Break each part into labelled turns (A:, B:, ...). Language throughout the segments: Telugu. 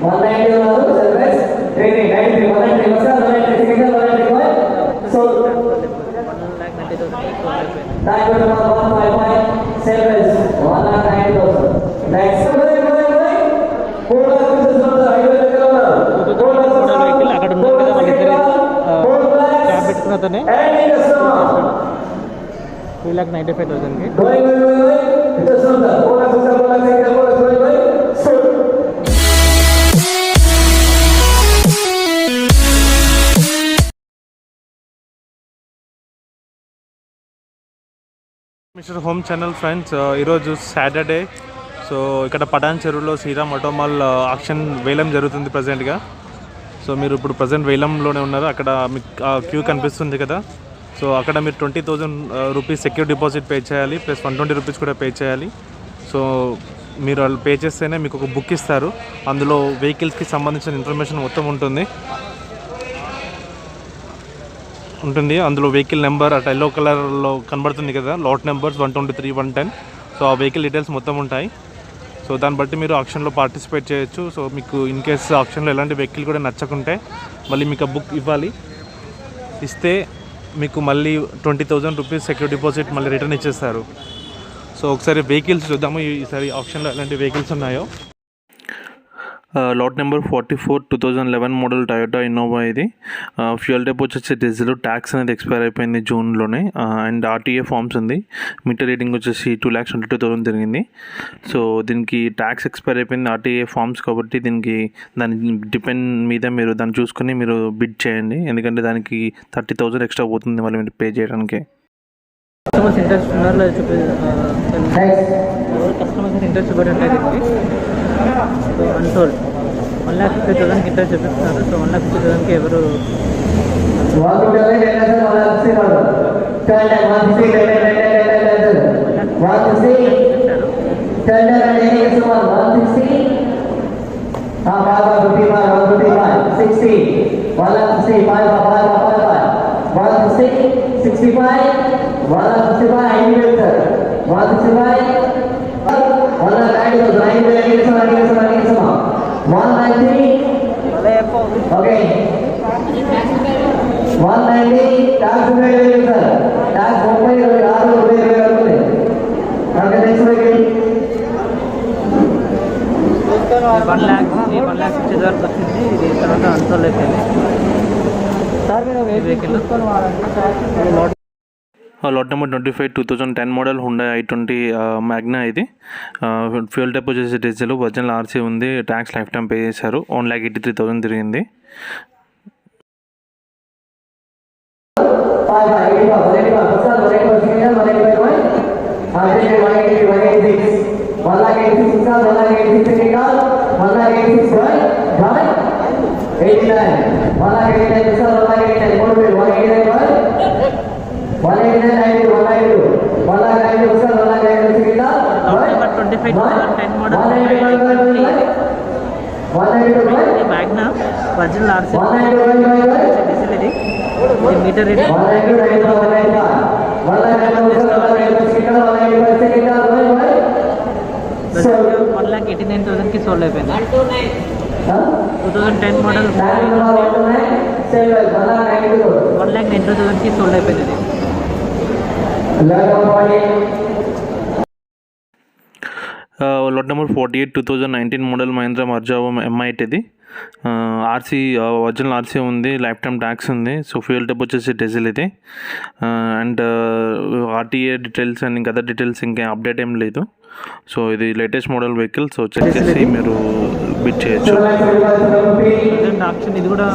A: 190 uన్నారు సర్వీస్ ట్రైనింగ్ 93 190 వస్తారు 190 సెకండ్ 190 సో దాని కూడా 155 సర్వీస్ 190 నెక్స్ట్
B: అక్కడ ఉన్నారు కదా వాళ్ళిద్దరు క్యాబ్ పెట్టుకున్న అతనే 3,95,000కి. మిస్టర్ హోమ్ ఛానల్ ఫ్రెండ్స్, ఈరోజు సాటర్డే. సో ఇక్కడ పటాన్ చెరువులో శ్రీరామ్ ఆటోమాల్ ఆక్షన్ వేలం జరుగుతుంది ప్రజెంట్గా. సో మీరు ఇప్పుడు ప్రజెంట్ వేలంలోనే ఉన్నారు. అక్కడ మీకు క్యూ కనిపిస్తుంది కదా. సో అక్కడ మీరు 20,000 రూపీస్ సెక్యూర్ డిపాజిట్ పే చేయాలి, ప్లస్ 120 రూపీస్ కూడా పే చేయాలి. సో మీరు వాళ్ళు పే చేస్తేనే మీకు ఒక బుక్ ఇస్తారు. అందులో వెహికల్స్కి సంబంధించిన ఇన్ఫర్మేషన్ మొత్తం ఉంటుంది. అందులో వెహికల్ నెంబర్ అటు ఎల్లో కలర్లో కనబడుతుంది కదా, లాట్ నెంబర్స్ 123, 110. సో ఆ వెహికల్ డీటెయిల్స్ మొత్తం ఉంటాయి. సో దాన్ని బట్టి మీరు ఆక్షన్లో పార్టిసిపేట్ చేయొచ్చు. సో మీకు ఇన్ కేస్ ఆక్షన్లో ఎలాంటి వెహికల్ కూడా నచ్చకుంటే మళ్ళీ మీకు ఆ బుక్ ఇస్తే మీకు మళ్ళీ 20,000 రూపీస్ సెక్యూర్ డిపాజిట్ మళ్ళీ రిటర్న్ ఇచ్చేస్తారు. సో ఒకసారి వెహికల్స్ చూద్దాము ఈసారి ఆప్షన్లో ఎలాంటి వెహికల్స్ ఉన్నాయో. Lot number 44 2011 model Toyota Innova. ఇది ఫ్యూయల్ టైప్ వచ్చేసి డీజిల్. ట్యాక్స్ అనేది ఎక్స్పైర్ అయిపోయింది జూన్లోనే. అండ్ ఆర్టీఏ ఫార్మ్స్ ఉంది. మీటర్ రీడింగ్ వచ్చేసి 2,22,000 తిరిగింది. సో దీనికి ట్యాక్స్ ఎక్స్పైర్ అయిపోయింది, ఆర్టీఏ ఫార్మ్స్ కాబట్టి దాని డిపెండ్ మీద మీరు దాన్ని చూసుకుని మీరు బిడ్ చేయండి. ఎందుకంటే దానికి 30,000 ఎక్స్ట్రా పోతుంది మళ్ళీ మీరు పే చేయడానికి. కస్టమర్స్ ఇంట్రెస్ట్ ఉన్నారో కస్టమర్స్ ఇంట్రెస్ట్ చూపేటట్లయితే అన్సోల్డ్ 1,50,000 ఇంట్రెస్ట్ చూపిస్తున్నారు. సో 1,50,000కి ఎవరు $1,60,000 వచ్చింది. ఇది తర్వాత అన్సోల్డ్ అయిపోయింది.
C: Lot number 25 2010 model Hyundai i20 Magna. ఇది ఫ్యూయల్ టైప్ వచ్చేసి డీజిల్, ఒరిజినల్ ఆర్సీ ఉంది, ట్యాక్స్ లైఫ్ టైం పే చేశారు. 1,83,000 తిరిగింది.
B: Magna original RC diesel. ఇది మీటర్ రీడింగ్ 1,89,000కి సోల్డ్ అయిపోయింది. 2010 మోడల్ 1,90,000కి సోల్డ్ అయిపోయింది. ఇది
C: lot number 48 2019 model Mahindra Marazzo M8. ఇది ఆర్సీ ఒరిజినల్ ఆర్సీ ఉంది, లైఫ్ టైం ట్యాక్స్ ఉంది. సో ఫ్యూయల్ టైప్ వచ్చేసి డీజిల్. ఇది అండ్ ఆర్టీఏ డీటెయిల్స్ అండ్ ఇంకా అదర్ డీటెయిల్స్ ఇంకా అప్డేట్ ఏం లేదు. సో ఇది latest model vehicle. So check చేసి మీరు బిడ్ చేయొచ్చు.
B: ఆప్షన్ ఇది కూడా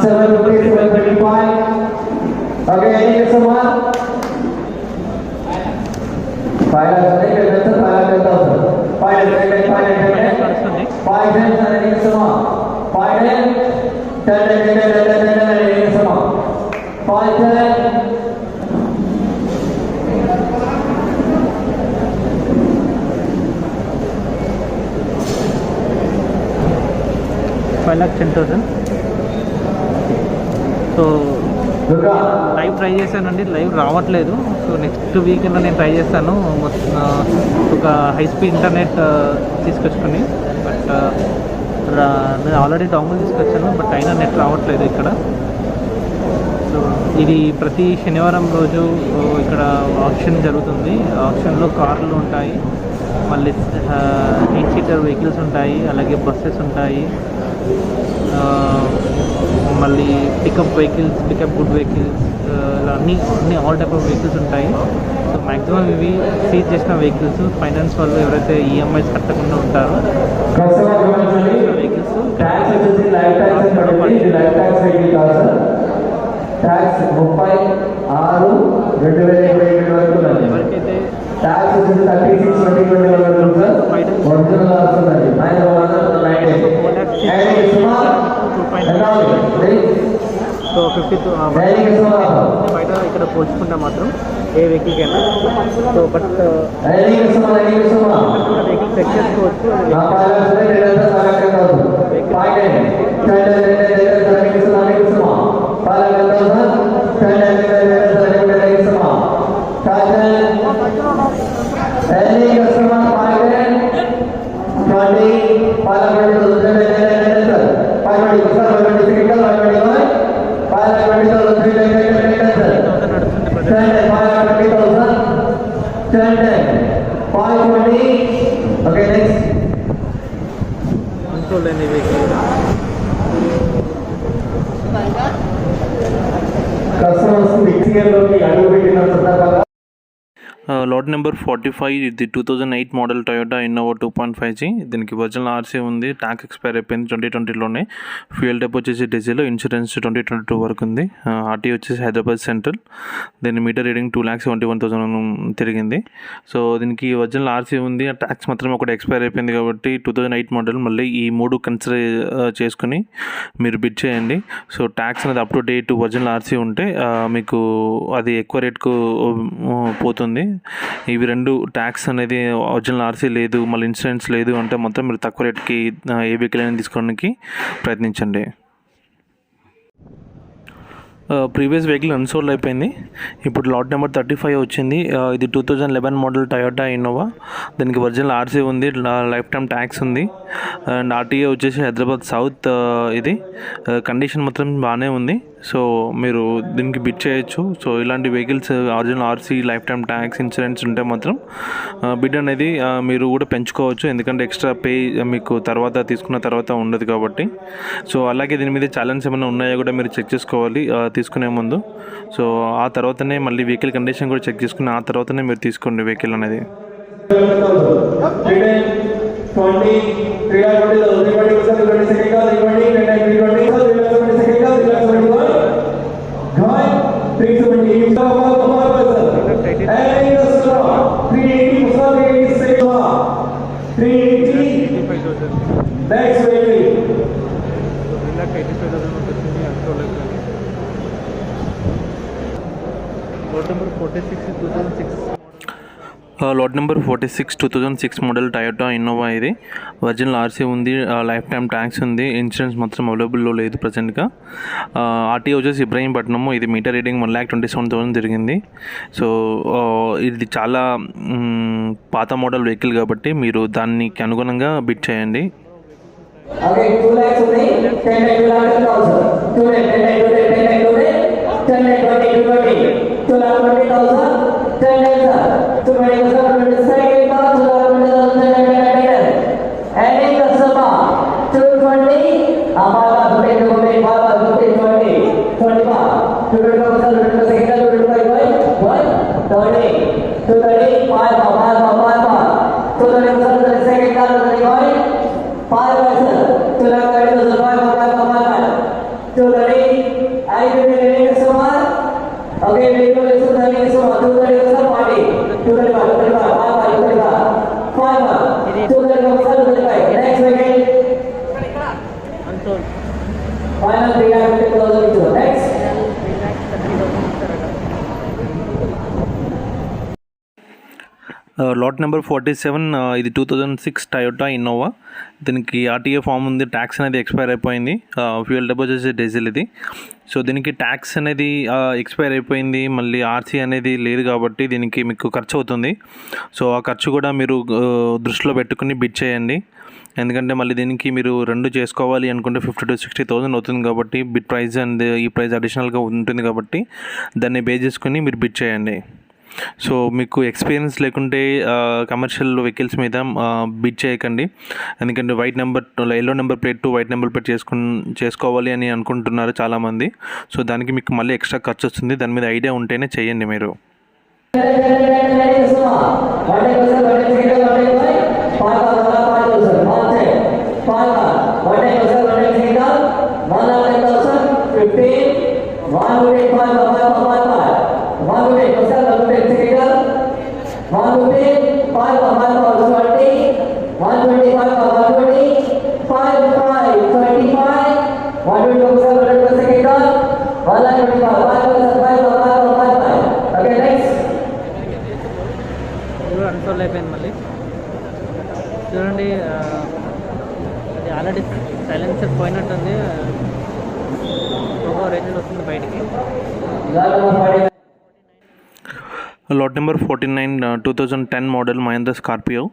B: $5,10,000. సో లైవ్ ట్రై చేశానండి, లైవ్ రావట్లేదు. సో నెక్స్ట్ వీకెండ్లో నేను ట్రై చేస్తాను ఒక హై స్పీడ్ ఇంటర్నెట్ తీసుకొచ్చుకొని. బట్
C: నేను ఆల్రెడీ డౌన్లోడ్ తీసుకొచ్చాను, బట్ అయినా నెట్ రావట్లేదు ఇక్కడ. సో ఇది ప్రతి శనివారం రోజు ఇక్కడ ఆక్షన్ జరుగుతుంది. ఆక్షన్లో కార్లు ఉంటాయి, మళ్ళీ 8 సీటర్ వెహికల్స్ ఉంటాయి, అలాగే బస్సెస్ ఉంటాయి, మళ్ళీ పికప్ గుడ్ వెహికల్స్, ఇలా అన్ని ఆల్ టైప్ ఆఫ్ వెహికల్స్ ఉంటాయి. సో మ్యాక్సిమం ఇవి సీజ్ చేసిన వెహికల్స్ ఫైనాన్స్ వాళ్ళు ఎవరైతే ఈఎంఐస్ కట్టకుండా ఉంటారో వెహికల్స్
A: ట్యాక్స్ 36,2027 వరకు
C: ఎవరికైతే
A: ట్యాక్స్ 36,2027 వరకు ఒరిజినల్ వస్తుంది.
C: సో 52 బయట ఇక్కడ పోల్చుకుంటే మాత్రం ఏ వెహికల్కైనా. సో బట్ వెహికల్ చెక్ చేసుకోవచ్చు. కంట్రోల్ అనే వెహికల్
A: కస్టమర్స్ మిక్సింగ్లోకి అడుగు పెట్టిన సందర్భంగా
C: లాట్ నెంబర్ 45, ఇది 2008 మోడల్ టొయోటా ఇన్నోవా 2.5G. దీనికి ఒరిజినల్ ఆర్సీ ఉంది, ట్యాంక్ ఎక్స్పైర్ అయిపోయింది 2020లోనే. ఫ్యూయల్ టైప్ వచ్చేసి డీజిల్, ఇన్సూరెన్స్ 2022 వరకు ఉంది. ఆర్టీ వచ్చేసి హైదరాబాద్ సెంట్రల్. దీని మీటర్ రీడింగ్ 2,71,000 తిరిగింది. సో దీనికి ఒరిజినల్ ఆర్సీ ఉంది, ట్యాక్స్ మాత్రం ఒకటి ఎక్స్పైర్ అయిపోయింది కాబట్టి 2008 మోడల్. మళ్ళీ ఈ 3 కన్సిడర్ చేసుకుని మీరు బిడ్ చేయండి. సో ట్యాక్స్ అనేది up to date original RC ఉంటే మీకు అది ఎక్కువ రేట్కు పోతుంది. ఇవి 2 ట్యాక్స్ అనేది ఒరిజినల్ ఆర్సీ లేదు, మళ్ళీ ఇన్సూరెన్స్ లేదు అంటే మొత్తం మీరు తక్కువ రేట్కి ఏ వెహికల్ అయినా తీసుకోవడానికి ప్రయత్నించండి. ప్రీవియస్ వెహికల్ అన్సోల్డ్ అయిపోయింది. ఇప్పుడు లాట్ నెంబర్ 35 వచ్చింది. ఇది 2011 మోడల్ టొయోటా ఇన్నోవా. దీనికి ఒరిజినల్ ఆర్సీ ఉంది, లైఫ్ టైమ్ ట్యాక్స్ ఉంది, అండ్ ఆర్టీఏ వచ్చేసి హైదరాబాద్ సౌత్. ఇది కండిషన్ మాత్రం బాగానే ఉంది. సో మీరు దీనికి బిడ్ చేయొచ్చు. సో ఇలాంటి vehicles original RC, life time tax, insurance ఉంటే మాత్రం బిడ్ అనేది మీరు కూడా పెంచుకోవచ్చు. ఎందుకంటే ఎక్స్ట్రా పే మీకు తర్వాత తీసుకున్న తర్వాత ఉండదు కాబట్టి. సో అలాగే దీని మీద ఛాలెంజ్ ఏమైనా ఉన్నాయో కూడా మీరు చెక్ చేసుకోవాలి తీసుకునే ముందు. సో ఆ తర్వాతనే మళ్ళీ వెహికల్ కండిషన్ కూడా చెక్ చేసుకుని ఆ తర్వాతనే మీరు తీసుకోండి వెహికల్ అనేది. Lot number 46 2006 model Toyota Innova. ఇది ఒరిజినల్ ఆర్సీ ఉంది, లైఫ్ టైమ్ ట్యాక్స్ ఉంది, ఇన్సూరెన్స్ మాత్రం అవైలబుల్లో లేదు ప్రజెంట్గా. ఆర్టీ వచ్చేసి ఇబ్రాహీంపట్నము. ఇది మీటర్ రీడింగ్ 1,27,000 తిరిగింది. సో ఇది చాలా పాత మోడల్ వెహికల్ కాబట్టి మీరు దానికి అనుగుణంగా బిడ్ చేయండి. లాట్ నెంబర్ 47, ఇది 2006 టొయోటా ఇన్నోవా. దీనికి ఆర్టీఏ ఫామ్ ఉంది, ట్యాక్స్ అనేది ఎక్స్పైర్ అయిపోయింది. ఫ్యూయల్ టైప్ వచ్చేసి డీజిల్ ఇది. సో దీనికి ట్యాక్స్ అనేది ఎక్స్పైర్ అయిపోయింది, మళ్ళీ ఆర్సీ అనేది లేదు కాబట్టి దీనికి మీకు ఖర్చు అవుతుంది. సో ఆ ఖర్చు కూడా మీరు దృష్టిలో పెట్టుకుని బిడ్ చేయండి. ఎందుకంటే మళ్ళీ దీనికి మీరు రెండు చేసుకోవాలి అనుకుంటే 50,000 to 60,000 అవుతుంది కాబట్టి బిడ్ ప్రైస్ అండ్ ఈ ప్రైస్ అడిషనల్గా ఉంటుంది కాబట్టి దాన్ని బేస్ చేసుకుని మీరు బిడ్ చేయండి. సో మీకు ఎక్స్పీరియన్స్ లేకుంటే కమర్షియల్ వెహికల్స్ మీద బిడ్ చేయకండి. ఎందుకంటే white number yellow number plate to white number plate చేసుకోవాలి అని అనుకుంటున్నారు చాలామంది. సో దానికి మీకు మళ్ళీ ఎక్స్ట్రా ఖర్చు వస్తుంది. దాని మీద ఐడియా ఉంటేనే చేయండి మీరు.
D: అన్సోల్డ్ అయిపోయింది. మళ్ళీ చూడండి, అది ఆల్రెడీ సైలెన్సర్ పోయినట్టుంది. రేంజ్ వస్తుంది బయటికి.
C: Lot number 49 2010 model Mahindra Scorpio.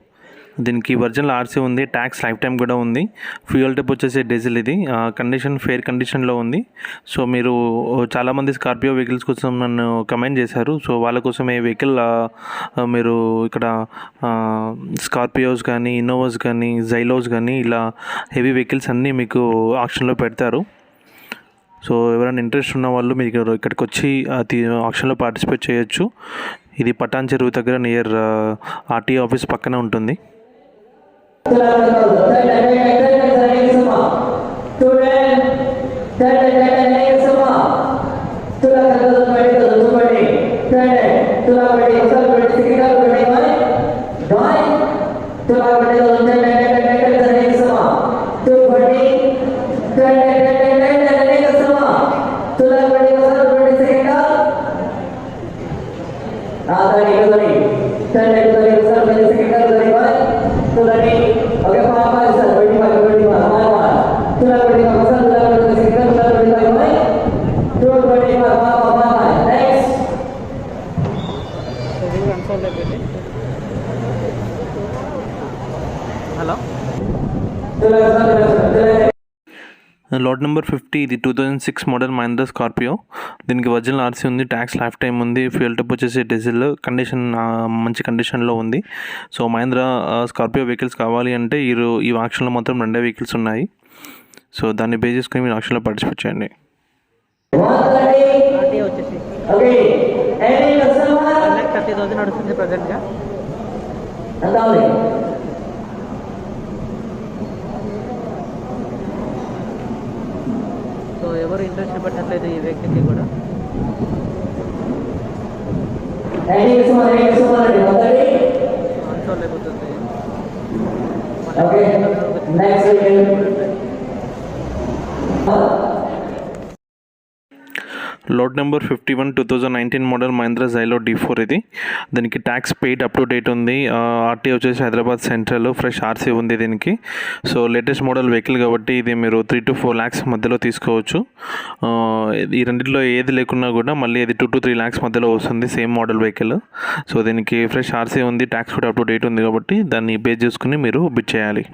C: దీనికి ఒరిజినల్ ఆర్సీ ఉంది, ట్యాక్స్ లైఫ్ టైం కూడా ఉంది. ఫ్యూయల్ టైప్ వచ్చేసి డీజిల్. ఇది కండిషన్ ఫెయిర్ కండిషన్లో ఉంది. సో మీరు చాలామంది స్కార్పియో వెహికల్స్ కోసం నన్ను కమెంట్ చేశారు. సో వాళ్ళ కోసం ఈ వెహికల్ మీరు ఇక్కడ స్కార్పియోస్ కానీ, ఇన్నోవాస్ కానీ, జైలోస్ కానీ ఇలా హెవీ వెహికల్స్ అన్నీ మీకు ఆప్షన్లో పెడతారు. సో ఎవరైనా ఇంట్రెస్ట్ ఉన్న వాళ్ళు మీకు ఇక్కడికి వచ్చి ఆప్షన్లో పార్టిసిపేట్ చేయొచ్చు. ఇది పటాన్ చెరువు దగ్గర నియర్ ఆర్టీఓ ఆఫీస్ పక్కన ఉంటుంది.
D: Hello,
C: lot number 50. ఇది 2006 మోడల్ మహేంద్ర స్కార్పియో. దీనికి ఒరిజినల్ ఆర్సీ ఉంది, ట్యాక్స్ లైఫ్ టైం ఉంది. ఫ్యూయల్ టైప్ వచ్చేసి డీజిల్. కండిషన్ మంచి కండిషన్లో ఉంది. సో మహేంద్ర స్కార్పియో వెహికల్స్ కావాలి అంటే ఈ ఆప్షన్లో మాత్రం 2 వెహికల్స్ ఉన్నాయి. సో దాన్ని బేస్ చేసుకుని మీరు ఆప్షన్లో పార్టిసిపేట్ చేయండి.
D: వచ్చేసి 30,000 నడుస్తుంది ప్రజెంట్గా. సో ఎవరు ఇంట్రెస్ట్ పెట్టట్లేదు ఈ వ్యక్తికి కూడా. అన్సోల్డ్ అయిపోతుంది.
C: Lot number 51 2019 model Mahindra Xylo D4. ఇది దీనికి tax paid up to date ఉంది. ఆర్టీ వచ్చేసి హైదరాబాద్ సెంట్రల్. ఫ్రెష్ ఆర్సీ ఉంది దీనికి. సో లేటెస్ట్ మోడల్ వెహికల్ కాబట్టి ఇది మీరు 3 to 4 lakhs మధ్యలో తీసుకోవచ్చు. ఈ రెండింటిలో ఏది లేకున్నా కూడా మళ్ళీ ఇది 2 to 3 lakhs మధ్యలో వస్తుంది, సేమ్ మోడల్ వెహికల్. సో దీనికి ఫ్రెష్ ఆర్సీ ఉంది, ట్యాక్స్ కూడా అప్ టు డేట్ ఉంది కాబట్టి దాన్ని బేస్ చేసుకుని మీరు బిడ్ చేయాలి.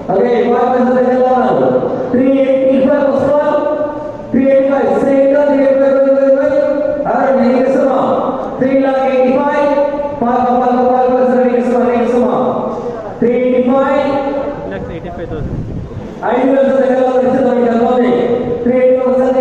C: Okay,
A: 3,85,000. Papa, next one. 385.
D: 85,000.
A: 5,000 దగ్గర వచ్చేది కలవాలి. 385.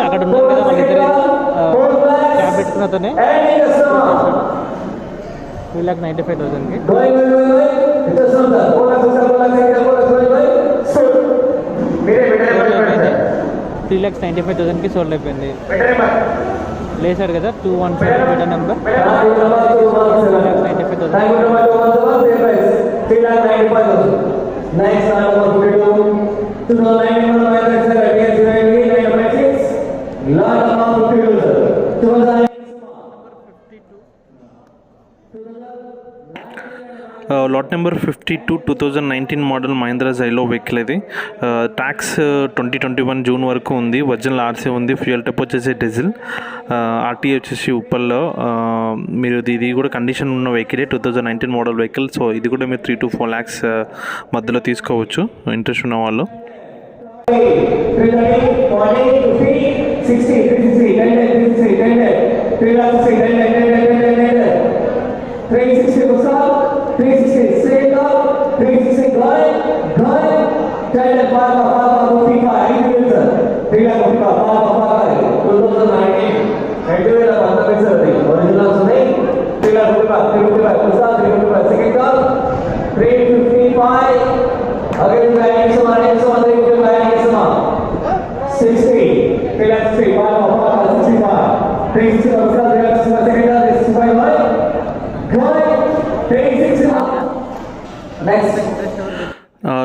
D: అక్కడ ఉన్నారు కదా వాళ్ళిద్దరు క్యాబ్ పెట్టుకున్నతోనే 3,95,000కి. త్రీ ల్యాక్స్ 95,000కి సోల్డ్ అయిపోయింది. లేసాడు కదా 217 better number 3,95,000.
A: Next number 42, 2009 lot amount of people, sir. 2009.
C: Lot number 52 2019 model Mahindra Xylo vehicle ఇది. ట్యాక్స్ 2021 జూన్ వరకు ఉంది. ఒరిజినల్ ఆర్సీ ఉంది. ఫ్యూయల్ టైప్ వచ్చేసి డీజిల్. ఆర్టీ వచ్చేసి ఉప్పల్లో. మీరు ఇది కూడా కండిషన్ ఉన్న వెహికలే, 2019 మోడల్ వెహికల్. సో ఇది కూడా మీరు 3 to 4 lakhs మధ్యలో తీసుకోవచ్చు ఇంట్రెస్ట్ ఉన్న వాళ్ళు.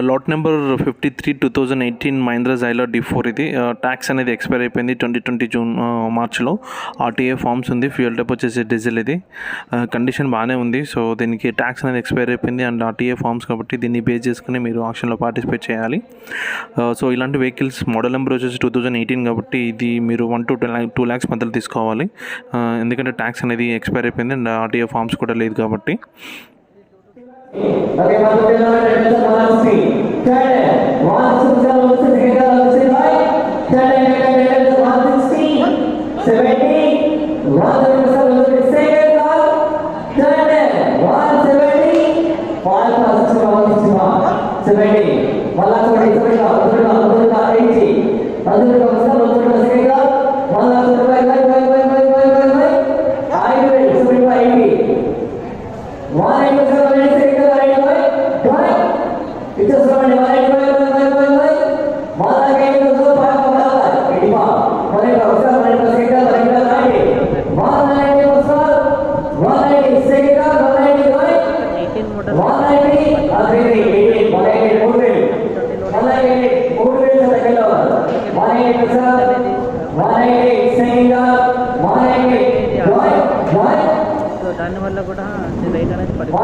C: Lot number 53 2018 Mahindra Xylo D4 ఇది. ట్యాక్స్ అనేది ఎక్స్పైర్ అయిపోయింది 2020 జూన్ మార్చ్లో. ఆర్టీఏ ఫార్మ్స్ ఉంది. ఫ్యూయల్ టైప్ వచ్చేసి డీజిల్ ఇది. కండిషన్ బాగానే ఉంది. సో దీనికి ట్యాక్స్ అనేది ఎక్స్పైర్ అయిపోయింది అండ్ ఆర్టీఏ ఫార్మ్స్ కాబట్టి దీన్ని బేస్ చేసుకుని మీరు ఆప్షన్లో పార్టిసిపేట్ చేయాలి. సో ఇలాంటి వెహికల్స్ మోడల్ నెంబర్ వచ్చేసి 2018 కాబట్టి ఇది మీరు 1 to 2 lakhs మధ్యలో తీసుకోవాలి. ఎందుకంటే ట్యాక్స్ అనేది ఎక్స్పైర్ అయిపోయింది అండ్ ఆర్టీఏ ఫార్మ్స్ కూడా లేదు కాబట్టి.
A: Okay,
D: దానివల్ల కూడా రైట్ అనేది పడుతుంది.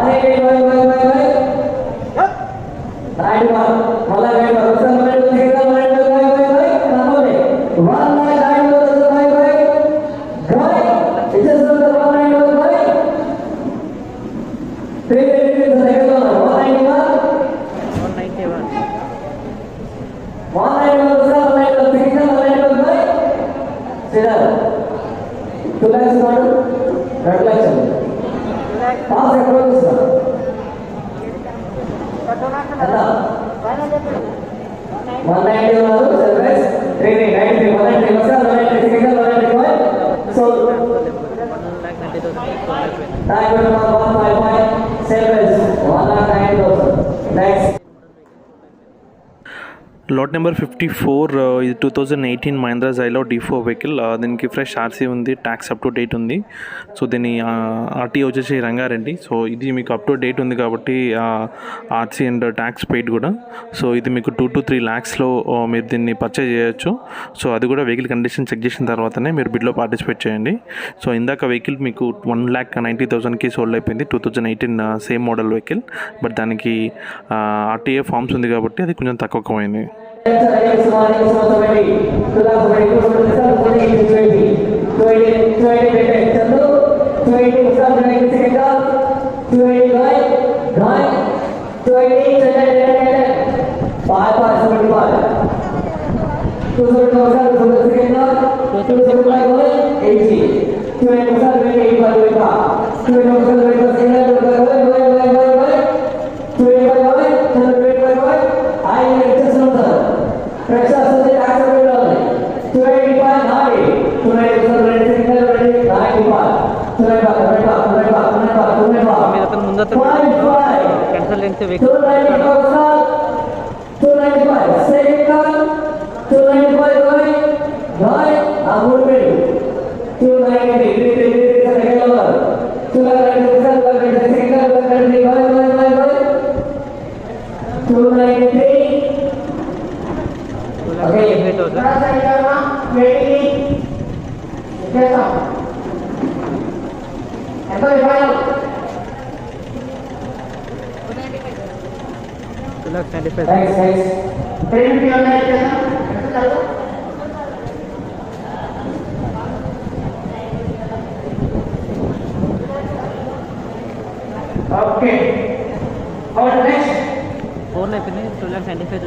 C: లాట్ నెంబర్ 54 ఇది 2018 మహీంద్రా జైలో D4 వెహికల్. దీనికి ఫ్రెష్ ఆర్సీ ఉంది, ట్యాక్స్ అప్ టు డేట్ ఉంది. సో దీని ఆర్టీ వచ్చేసి రంగారెడ్డి. సో ఇది మీకు అప్ టు డేట్ ఉంది కాబట్టి ఆర్సీ అండ్ ట్యాక్స్ పెయిడ్ కూడా. సో ఇది మీకు 2 to 3 lakhsలో మీరు దీన్ని పర్చేజ్ చేయొచ్చు. సో అది కూడా వెహికల్ కండిషన్ చెక్ చేసిన తర్వాతనే మీరు బిడ్లో పార్టిసిపేట్ చేయండి. సో ఇందాక వెహికల్ మీకు 1,90,000కి సోల్డ్ అయిపోయింది, 2018 సేమ్ మోడల్ వెహికల్. బట్ దానికి ఆర్టీఏ ఫార్మ్స్ ఉంది కాబట్టి అది కొంచెం తక్కువ అయింది.
D: మీరు అతను ముందర consultancy vehicle
A: Okay. How next?
D: 4 అయిపోయింది. 2,95,000